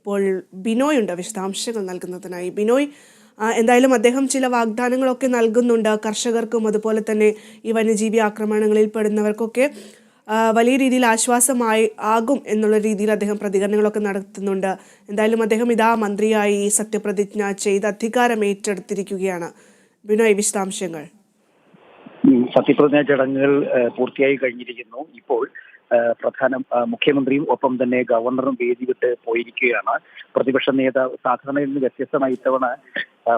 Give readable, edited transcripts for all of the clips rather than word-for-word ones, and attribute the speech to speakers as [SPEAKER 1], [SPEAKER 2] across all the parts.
[SPEAKER 1] ഇപ്പോൾ ബിനോയ് ഉണ്ട് വിശദാംശങ്ങൾ നൽകുന്നതിനായി. ബിനോയ്, എന്തായാലും അദ്ദേഹം ചില വാഗ്ദാനങ്ങളൊക്കെ നൽകുന്നുണ്ട് കർഷകർക്കും അതുപോലെ തന്നെ ഈ വന്യജീവി ആക്രമണങ്ങളിൽ പെടുന്നവർക്കൊക്കെ വലിയ രീതിയിൽ ആശ്വാസമായി ആകും എന്നുള്ള രീതിയിൽ അദ്ദേഹം പ്രതികരണങ്ങളൊക്കെ നടത്തുന്നുണ്ട്. എന്തായാലും അദ്ദേഹം ഇതാ മന്ത്രിയായി സത്യപ്രതിജ്ഞ ചെയ്ത് അധികാരം ഏറ്റെടുത്തിരിക്കുകയാണ്. ബിനോയ്, വിശദാംശങ്ങൾ.
[SPEAKER 2] സത്യപ്രതിജ്ഞ ചടങ്ങുകൾ പൂർത്തിയായി കഴിഞ്ഞിരിക്കുന്നു. ഇപ്പോൾ മുഖ്യമന്ത്രിയും ഒപ്പം തന്നെ ഗവർണറും വേദി വിട്ട് പോയിരിക്കുകയാണ്. പ്രതിപക്ഷ നേതാവ് സാധാരണയിൽ നിന്ന് വ്യത്യസ്തമായി ഇത്തവണ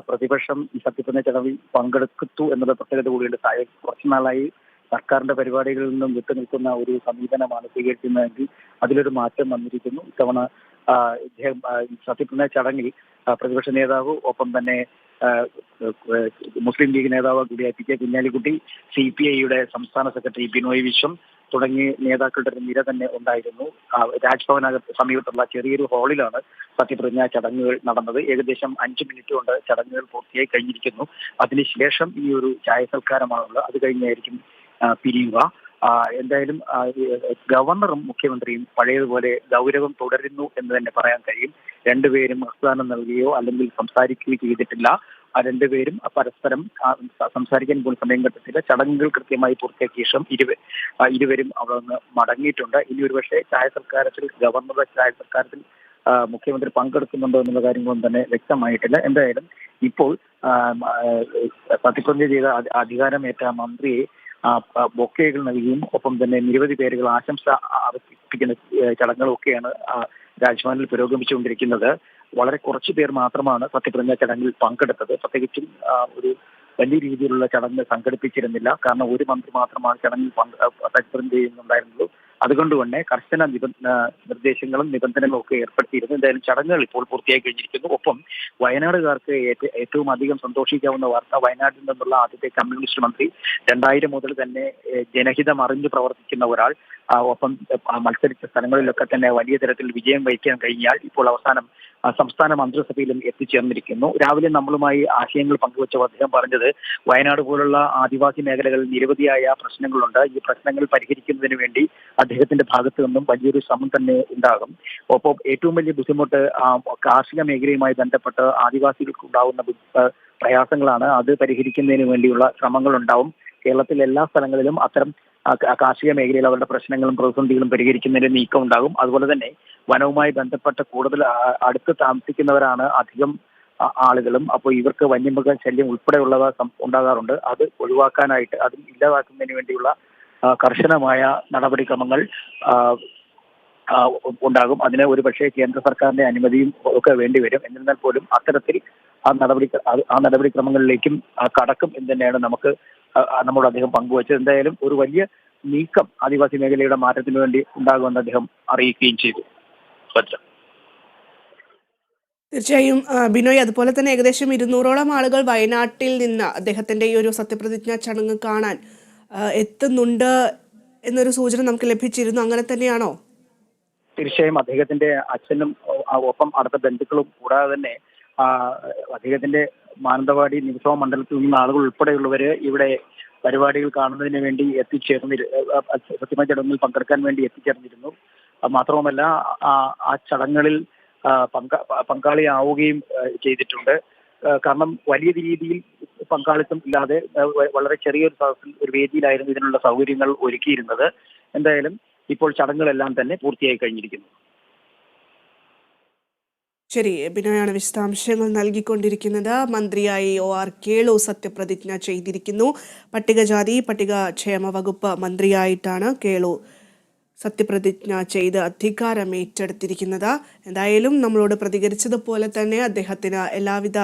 [SPEAKER 2] പ്രതിപക്ഷം ഈ സത്യപ്രതിജ്ഞ ചടങ്ങിൽ പങ്കെടുത്തു എന്നുള്ള പ്രത്യേകത കൂടിയുണ്ട്. കുറച്ചു നാളായി സർക്കാരിന്റെ പരിപാടികളിൽ നിന്നും വിട്ടുനിൽക്കുന്ന ഒരു സമീപനമാണ് സ്വീകരിക്കുന്നതെങ്കിൽ അതിലൊരു മാറ്റം വന്നിരിക്കുന്നു. ഇത്തവണ ഇദ്ദേഹം സത്യപ്രതിജ്ഞ ചടങ്ങിൽ പ്രതിപക്ഷ നേതാവ് ഒപ്പം തന്നെ മുസ്ലിം ലീഗ് നേതാവ് കൂടിയായ പി കെ കുഞ്ഞാലിക്കുട്ടി, CPI-യുടെ സംസ്ഥാന സെക്രട്ടറി ബിനോയ് വിശ്വം തുടങ്ങിയ നേതാക്കളുടെ ഒരു നിര തന്നെ ഉണ്ടായിരുന്നു. രാജ്ഭവനകത്ത് സമീപത്തുള്ള ചെറിയൊരു ഹാളിലാണ് സത്യപ്രതിജ്ഞാ ചടങ്ങുകൾ നടന്നത്. ഏകദേശം 5 മിനിറ്റ് കൊണ്ട് ചടങ്ങുകൾ പൂർത്തിയായി കഴിഞ്ഞിരിക്കുന്നു. അതിനുശേഷം ഈ ഒരു ചായ സൽക്കാരമാണുള്ളത്. അത് കഴിഞ്ഞായിരിക്കും പിരിയുക. എന്തായാലും ഗവർണറും മുഖ്യമന്ത്രിയും പഴയതുപോലെ ഗൗരവം തുടരുന്നു എന്ന് തന്നെ പറയാൻ കഴിയും. രണ്ടുപേരും വാഗ്ദാനം നൽകുകയോ അല്ലെങ്കിൽ സംസാരിക്കുകയോ ചെയ്തിട്ടില്ല. ആ രണ്ടുപേരും പരസ്പരം സംസാരിക്കാൻ പോലും സമയം കിട്ടത്തില്ല. ചടങ്ങുകൾ കൃത്യമായി പൂർത്തിയാക്കിയ ശേഷം ഇരുവരും അവിടെ നിന്ന് മടങ്ങിയിട്ടുണ്ട്. ഇനി ഒരുപക്ഷെ ചായ സൽക്കാരത്തിൽ ഗവർണറുടെ ചായ സൽക്കാരത്തിൽ മുഖ്യമന്ത്രി പങ്കെടുക്കുന്നുണ്ടോ എന്നുള്ള കാര്യങ്ങളൊന്നും തന്നെ വ്യക്തമായിട്ടില്ല. എന്തായാലും ഇപ്പോൾ സത്യപ്രതിജ്ഞ ചെയ്ത അധികാരമേറ്റ മന്ത്രിയെ ബൊക്കെകൾ നൽകിയും ഒപ്പം തന്നെ നിരവധി പേരുകൾ ആശംസ അർപ്പിക്കുന്ന ചടങ്ങുകളൊക്കെയാണ് രാജ്ഭവനിൽ പുരോഗമിച്ചുകൊണ്ടിരിക്കുന്നത്. വളരെ കുറച്ചു പേർ മാത്രമാണ് സത്യപ്രതിജ്ഞ ചടങ്ങിൽ പങ്കെടുത്തത്. പ്രത്യേകിച്ചും ഒരു വലിയ രീതിയിലുള്ള ചടങ്ങ് സംഘടിപ്പിച്ചിരുന്നില്ല. കാരണം ഒരു മന്ത്രി മാത്രമാണ് ചടങ്ങിൽ സത്യപ്രതിജ്ഞ ചെയ്യുന്നുണ്ടായിരുന്നുള്ളൂ. അതുകൊണ്ട് തന്നെ കർശന നിർദ്ദേശങ്ങളും നിബന്ധനകളും ഒക്കെ ഏർപ്പെടുത്തിയിരുന്നു. എന്തായാലും ചടങ്ങുകൾ ഇപ്പോൾ പൂർത്തിയായി കഴിഞ്ഞിരിക്കുന്നു. ഒപ്പം വയനാടുകാർക്ക് ഏറ്റവും അധികം സന്തോഷിക്കാവുന്ന വാർത്ത, വയനാട്ടിൽ നിന്നുള്ള ആദ്യത്തെ കമ്മ്യൂണിസ്റ്റ് മന്ത്രി, 2000 മുതൽ തന്നെ ജനഹിതം അറിഞ്ഞു പ്രവർത്തിക്കുന്ന ഒരാൾ, ഒപ്പം മത്സരിച്ച സ്ഥലങ്ങളിലൊക്കെ തന്നെ വലിയ തരത്തിൽ വിജയം വഹിക്കാൻ കഴിഞ്ഞാൽ ഇപ്പോൾ അവസാനം സംസ്ഥാന മന്ത്രിസഭയിലും എത്തിച്ചേർന്നിരിക്കുന്നു. രാവിലെ നമ്മളുമായി ആശയങ്ങൾ പങ്കുവച്ച അദ്ദേഹം പറഞ്ഞത്, വയനാട് പോലുള്ള ആദിവാസി മേഖലകളിൽ നിരവധിയായ പ്രശ്നങ്ങളുണ്ട്. ഈ പ്രശ്നങ്ങൾ പരിഹരിക്കുന്നതിന് വേണ്ടി അദ്ദേഹത്തിന്റെ ഭാഗത്തു നിന്നും വലിയൊരു ശ്രമം തന്നെ ഉണ്ടാകും. ഒപ്പം ഏറ്റവും വലിയ ബുദ്ധിമുട്ട് കാർഷിക മേഖലയുമായി ബന്ധപ്പെട്ട് ആദിവാസികൾക്ക് ഉണ്ടാകുന്ന പ്രയാസങ്ങളാണ്. അത് പരിഹരിക്കുന്നതിന് വേണ്ടിയുള്ള ശ്രമങ്ങൾ ഉണ്ടാവും. കേരളത്തിലെ എല്ലാ സ്ഥലങ്ങളിലും അത്തരം കാർഷിക മേഖലയിൽ അവരുടെ പ്രശ്നങ്ങളും പ്രതിസന്ധികളും പരിഹരിക്കുന്നതിന് നീക്കം ഉണ്ടാകും. അതുപോലെ തന്നെ വനവുമായി ബന്ധപ്പെട്ട കൂടുതൽ അടുത്ത് താമസിക്കുന്നവരാണ് അധികം ആളുകളും. അപ്പോൾ ഇവർക്ക് വന്യമൃഗ ശല്യം ഉൾപ്പെടെയുള്ളവ ഉണ്ടാകാറുണ്ട്. അത് ഒഴിവാക്കാനായിട്ട്, അത് ഇല്ലാതാക്കുന്നതിന് വേണ്ടിയുള്ള കർശനമായ നടപടിക്രമങ്ങൾ ഉണ്ടാകും. അതിന് ഒരുപക്ഷെ കേന്ദ്ര സർക്കാരിന്റെ അനുമതിയും ഒക്കെ വേണ്ടിവരും. എന്നിരുന്നാൽ പോലും അത്തരത്തിൽ ആ നടപടിക്രമങ്ങളിലേക്കും കടക്കും എന്ന് തന്നെയാണ് നമ്മോട് അദ്ദേഹം പങ്കുവച്ചത്. എന്തായാലും ഒരു വലിയ നീക്കം ആദിവാസി മേഖലയുടെ മാറ്റത്തിന് വേണ്ടി ഉണ്ടാകുമെന്ന് അദ്ദേഹം അറിയിക്കുകയും ചെയ്തു.
[SPEAKER 1] തീർച്ചയായും ബിനോയ്, അതുപോലെ തന്നെ ഏകദേശം 200ഓളം ആളുകൾ വയനാട്ടിൽ നിന്ന് അദ്ദേഹത്തിന്റെ ഈ ഒരു സത്യപ്രതിജ്ഞാ ചടങ്ങ് കാണാൻ എത്തുന്നുണ്ട് എന്നൊരു സൂചന നമുക്ക് ലഭിച്ചിരുന്നു. അങ്ങനെ തന്നെയാണോ?
[SPEAKER 2] തീർച്ചയായും അദ്ദേഹത്തിന്റെ അച്ഛനും ഒപ്പം അടുത്ത ബന്ധുക്കളും കൂടാതെ തന്നെ അദ്ദേഹത്തിന്റെ മാനന്തവാടി നിയമസഭാ മണ്ഡലത്തിൽ നിന്ന ആളുകൾ ഉൾപ്പെടെയുള്ളവര് ഇവിടെ പരിപാടികൾ കാണുന്നതിന് വേണ്ടി സത്യപ്രതിജ്ഞ ചടങ്ങിൽ പങ്കെടുക്കാൻ വേണ്ടി എത്തിച്ചേർന്നിരുന്നു. മാത്രവുമല്ല ആ ചടങ്ങുകളിൽ പങ്കാളിയാവുകയും ചെയ്തിട്ടുണ്ട്. കാരണം വലിയ രീതിയിൽ പങ്കാളിത്തം ഇല്ലാതെ വളരെ ചെറിയൊരു സദസ്സിൽ ഒരു വേദിയിലായിരുന്നു ഇതിനുള്ള സൗകര്യങ്ങൾ ഒരുക്കിയിരുന്നത്. എന്തായാലും ഇപ്പോൾ ചടങ്ങുകളെല്ലാം തന്നെ പൂർത്തിയായി കഴിഞ്ഞിരിക്കുന്നു.
[SPEAKER 1] ശരി, ബിനോയാണ് വിശദാംശങ്ങൾ നൽകിക്കൊണ്ടിരിക്കുന്നത്. മന്ത്രിയായി OR കേളു സത്യപ്രതിജ്ഞ ചെയ്തിരിക്കുന്നു. പട്ടികജാതി പട്ടികക്ഷേമ വകുപ്പ് മന്ത്രിയായിട്ടാണ് കേളു സത്യപ്രതിജ്ഞ ചെയ്ത് അധികാരം ഏറ്റെടുത്തിരിക്കുന്നത്. എന്തായാലും നമ്മളോട് പ്രതികരിച്ചതുപോലെ തന്നെ അദ്ദേഹത്തിന് എല്ലാവിധ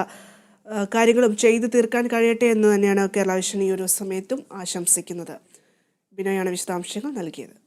[SPEAKER 1] കാര്യങ്ങളും ചെയ്തു തീർക്കാൻ കഴിയട്ടെ എന്ന് തന്നെയാണ് കേരള വിഷൻ ഈ ഒരു സമയത്തും ആശംസിക്കുന്നത്. ബിനോയാണ് വിശദാംശങ്ങൾ നൽകിയത്.